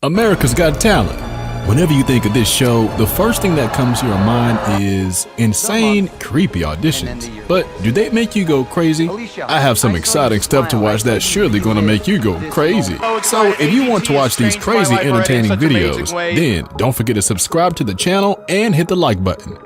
America's Got Talent. Whenever you think of this show, the first thing that comes to your mind is insane, creepy auditions. But do they make you go crazy? I have some exciting stuff to watch that's surely gonna make you go crazy. So if you want to watch these crazy entertaining videos, then don't forget to subscribe to the channel and hit the like button.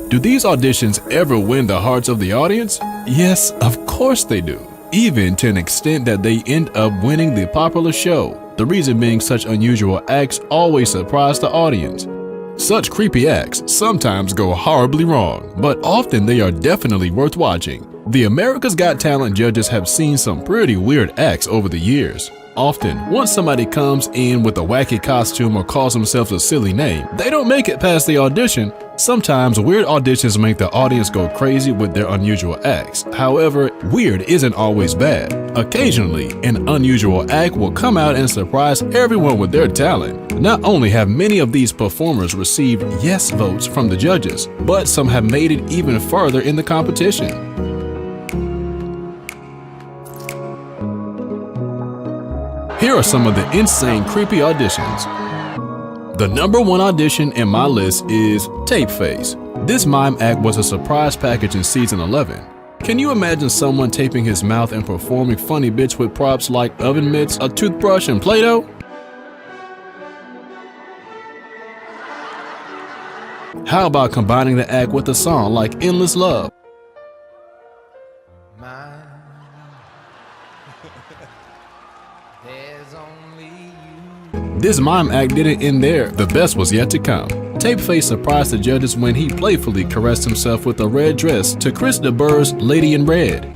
Do these auditions ever win the hearts of the audience? Yes, of course they do. Even to an extent that they end up winning the popular show. The reason being such unusual acts always surprise the audience. Such creepy acts sometimes go horribly wrong, but often they are definitely worth watching. The America's Got Talent judges have seen some pretty weird acts over the years. Often, once somebody comes in with a wacky costume or calls themselves a silly name, they don't make it past the audition. Sometimes weird auditions make the audience go crazy with their unusual acts. However, weird isn't always bad. Occasionally, an unusual act will come out and surprise everyone with their talent. Not only have many of these performers received yes votes from the judges, but some have made it even further in the competition. Here are some of the insane, creepy auditions. The number one audition in my list is Tape Face. This mime act was a surprise package in season 11. Can you imagine someone taping his mouth and performing funny bits with props like oven mitts, a toothbrush, and Play-Doh? How about combining the act with a song like Endless Love? This mime act didn't end there, the best was yet to come. Tapeface surprised the judges when he playfully caressed himself with a red dress to Chris de Burgh's Lady in Red.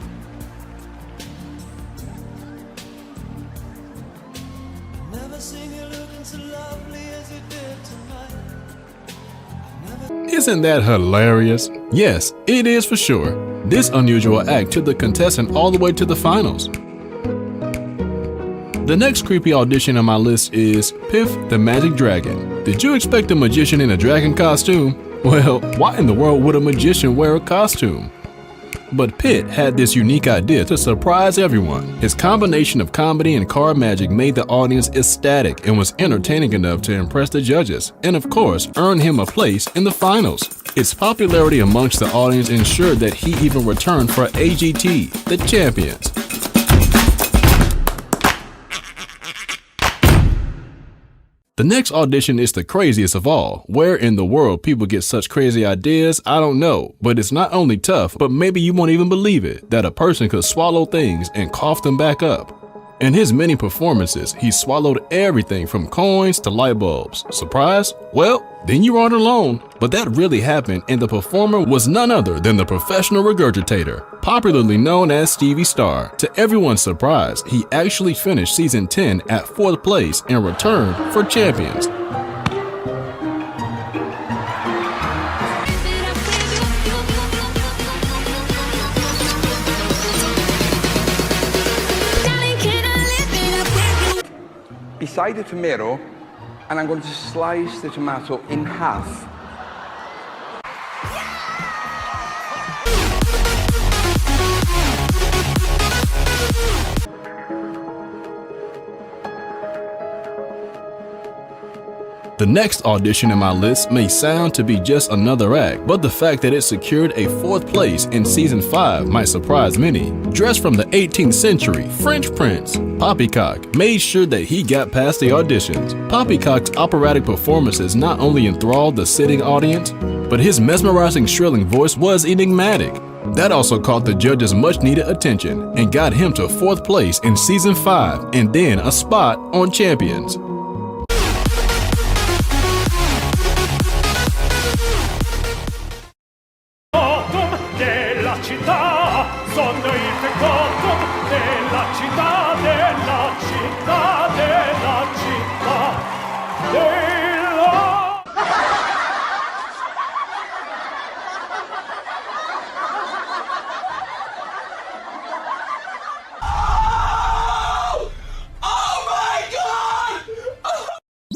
Isn't that hilarious? Yes, it is for sure. This unusual act took the contestant all the way to the finals. The next creepy audition on my list is Piff the Magic Dragon. Did you expect a magician in a dragon costume? Well, why in the world would a magician wear a costume? But Pitt had this unique idea to surprise everyone. His combination of comedy and card magic made the audience ecstatic and was entertaining enough to impress the judges, and of course, earn him a place in the finals. Its popularity amongst the audience ensured that he even returned for AGT, the champions. The next audition is the craziest of all. Where in the world people get such crazy ideas, I don't know. But it's not only tough, but maybe you won't even believe it, that a person could swallow things and cough them back up. In his many performances, he swallowed everything from coins to light bulbs. Surprise? Well, then you aren't alone. But that really happened, and the performer was none other than the professional Regurgitator, popularly known as Stevie Star. To everyone's surprise, he actually finished season 10 at 4th place and returned for champions. Beside the tomato, and I'm going to slice the tomato in half. The next audition in my list may sound to be just another act, but the fact that it secured a 4th place in season 5 might surprise many. Dressed from the 18th century, French Prince, Poppycock made sure that he got past the auditions. Poppycock's operatic performances not only enthralled the sitting audience, but his mesmerizing shrilling voice was enigmatic. That also caught the judges' much-needed attention and got him to 4th place in season 5 and then a spot on Champions.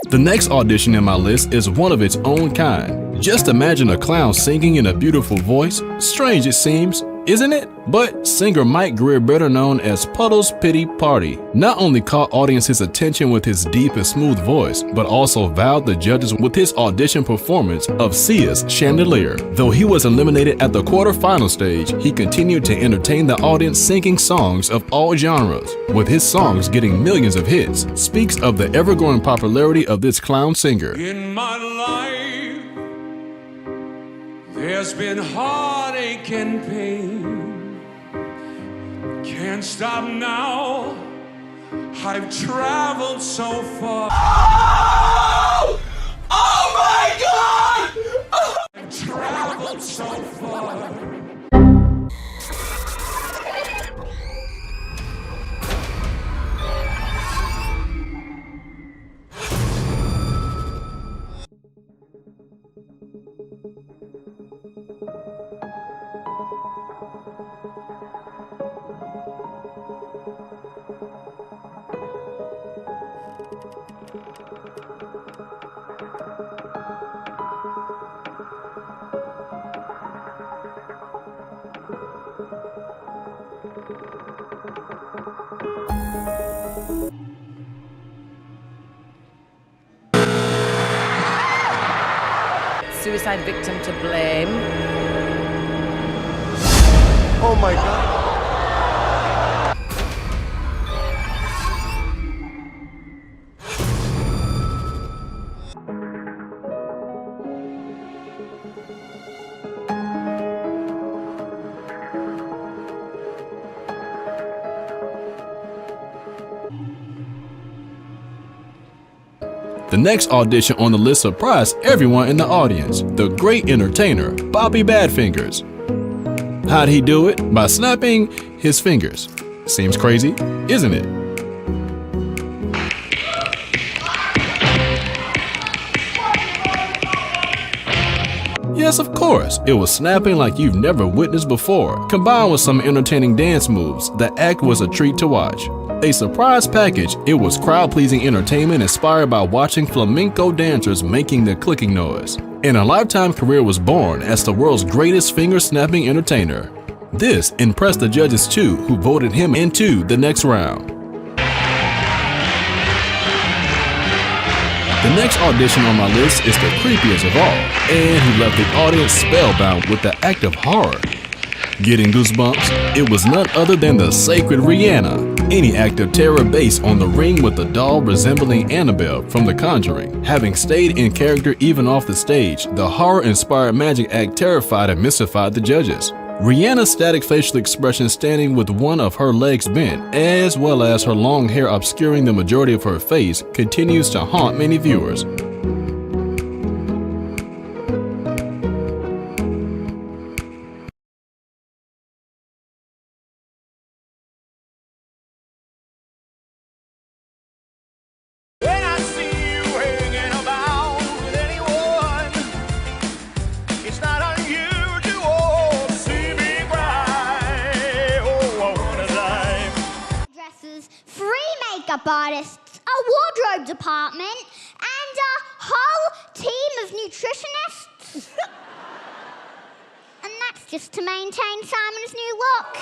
The next audition in my list is one of its own kind. Just imagine a clown singing in a beautiful voice. Strange it seems, isn't it? But singer Mike Greer, better known as Puddles' Pity Party, not only caught audience's attention with his deep and smooth voice, but also wowed the judges with his audition performance of Sia's Chandelier. Though he was eliminated at the quarterfinal stage, he continued to entertain the audience singing songs of all genres, with his songs getting millions of hits. Speaks of the ever-growing popularity of this clown singer. In my life, there's been heartache and pain. Can't stop now. I've traveled so far. Oh! Oh my God! I've traveled so far. Suicide victim to blame. Oh my God. The next audition on the list surprised everyone in the audience, the great entertainer, Bobby Badfingers. How'd he do it? By snapping his fingers. Seems crazy, isn't it? Yes, of course, it was snapping like you've never witnessed before. Combined with some entertaining dance moves, the act was a treat to watch. A surprise package, it was crowd-pleasing entertainment inspired by watching flamenco dancers making the clicking noise. And a lifetime career was born as the world's greatest finger-snapping entertainer. This impressed the judges too, who voted him into the next round. The next audition on my list is the creepiest of all, and he left the audience spellbound with the act of horror. Getting goosebumps? It was none other than the sacred Rihanna. Any act of terror based on the ring with a doll resembling Annabelle from The Conjuring. Having stayed in character even off the stage, the horror-inspired magic act terrified and mystified the judges. Rihanna's static facial expression standing with one of her legs bent, as well as her long hair obscuring the majority of her face, continues to haunt many viewers. Artists, a wardrobe department, and a whole team of nutritionists. And that's just to maintain Simon's new look.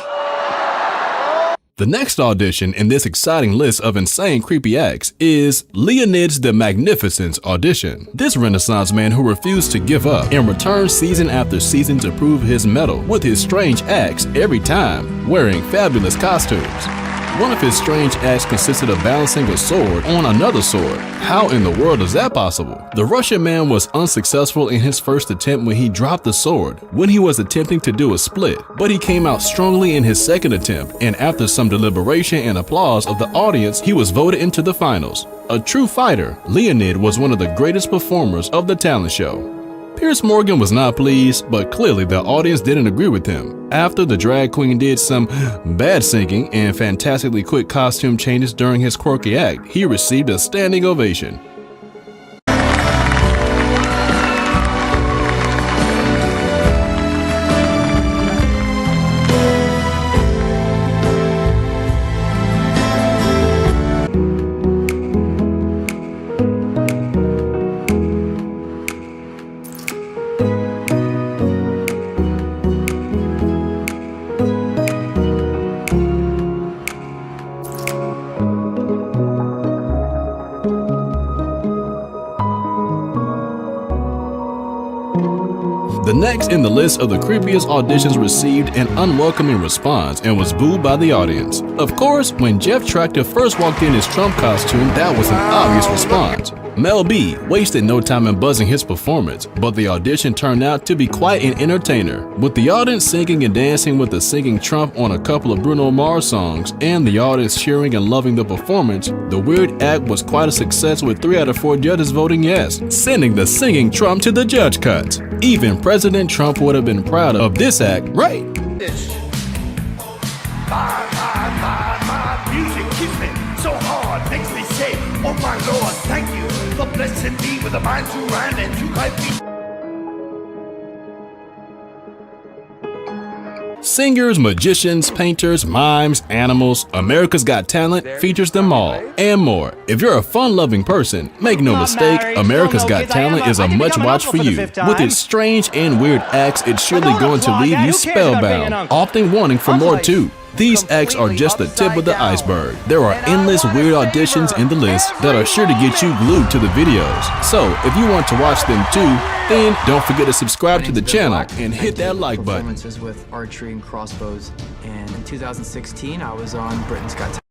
The next audition in this exciting list of insane creepy acts is Leonids the Magnificent's audition. This Renaissance man who refused to give up and returned season after season to prove his mettle with his strange acts every time, wearing fabulous costumes. One of his strange acts consisted of balancing a sword on another sword. How in the world is that possible? The Russian man was unsuccessful in his first attempt when he dropped the sword, when he was attempting to do a split, but he came out strongly in his second attempt, and after some deliberation and applause of the audience, he was voted into the finals. A true fighter, Leonid was one of the greatest performers of the talent show. Piers Morgan was not pleased, but clearly the audience didn't agree with him. After the drag queen did some bad singing and fantastically quick costume changes during his quirky act, he received a standing ovation. Next in the list of the creepiest auditions received an unwelcoming response and was booed by the audience. Of course, when Jeff Tractor first walked in his Trump costume, that was an obvious response. Mel B wasted no time in buzzing his performance, but the audition turned out to be quite an entertainer. With the audience singing and dancing with the singing Trump on a couple of Bruno Mars songs, and the audience cheering and loving the performance, the weird act was quite a success with 3 out of 4 judges voting yes, sending the singing Trump to the judge cuts. Even President Trump would have been proud of this act, right? My music keeps me so hard, makes me say, oh my Lord, thank you for blessing me with a mind to rhyme and to my feet. Singers, magicians, painters, mimes, animals, America's Got Talent features them all, and more. If you're a fun-loving person, make no mistake, America's Got Talent is a must-watch for you. With its strange and weird acts, it's surely going to leave you spellbound, often wanting for more too. These acts are just the tip of the iceberg. There are endless weird auditions in the list that are sure to get you glued to the videos. So, if you want to watch them too, then don't forget to subscribe to the channel and hit that like button. Performances with archery and crossbows, and in 2016 I was on Britain's Got Talent.